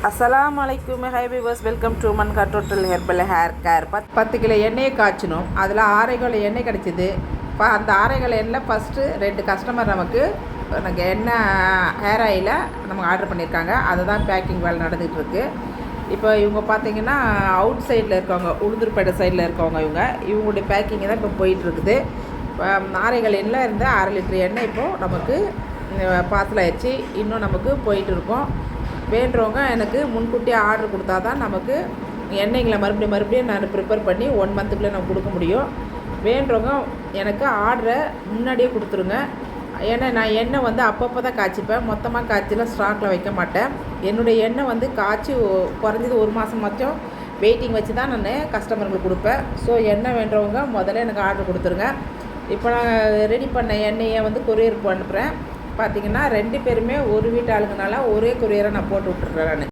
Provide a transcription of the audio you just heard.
அஸ்ஸலாமு அலைக்கும் high viewers, welcome to Mankad total herbal hair care. 10 kilo எண்ணெயை காய்ச்சணும். அதில் 6 கிலோ எண்ணெய் கிடச்சிது. அந்த 6 கிலோ எண்ணெய் ஃபஸ்ட்டு 2 கஸ்டமர் நமக்கு எண்ணெய் ஹேர் ஆயிலை நமக்கு ஆர்டர் பண்ணியிருக்காங்க. அதை தான் பேக்கிங் வேலை நடந்துகிட்ருக்கு. இப்போ இவங்க பார்த்தீங்கன்னா அவுட் சைடில் இருக்கவங்க, உளுந்தூர்பேட்டை சைடில் இருக்கவங்க இவங்களுடைய பேக்கிங் தான் இப்போ போயிட்டுருக்குது. 6 கிலோ எண்ணெய் இருந்து 1/2 லிட்டர் எண்ணெய் இப்போது நமக்கு பார்சல் ஆயிடுச்சு. இன்னும் நமக்கு போயிட்டு இருக்கோம். வேண்டுறவங்க எனக்கு முன்கூட்டியே ஆர்டர் கொடுத்தா தான் நமக்கு எண்ணெய்களை மறுபடியும் நான் ப்ரிப்பேர் பண்ணி 1 மந்த்துக்குள்ளே நம்ம கொடுக்க முடியும். வேண்டுறவங்க எனக்கு ஆர்டரை முன்னாடியே கொடுத்துருங்க. ஏன்னா நான் எண்ணெய் அப்பப்போ தான் காய்ச்சிப்பேன். மொத்தமாக காய்ச்சிலாம் ஸ்டாக்கில் வைக்க மாட்டேன். என்னுடைய எண்ணெய் காய்ச்சி குறைஞ்சது 1 மாதமாச்சும் வெயிட்டிங் வச்சு தான் நான் கஸ்டமருக்கு கொடுப்பேன். ஸோ எண்ணெய் வேண்டுறவங்க முதல்ல எனக்கு ஆர்டர் கொடுத்துருங்க. இப்போ நான் ரெடி பண்ண எண்ணெயை கொரியர் அனுப்புகிறேன். பார்த்திங்கன்னா 2 பேருமே ஒரு வீட்டு ஆளுங்கனால ஒரே கொரியரை நான் போட்டு விட்டுறேன். நான்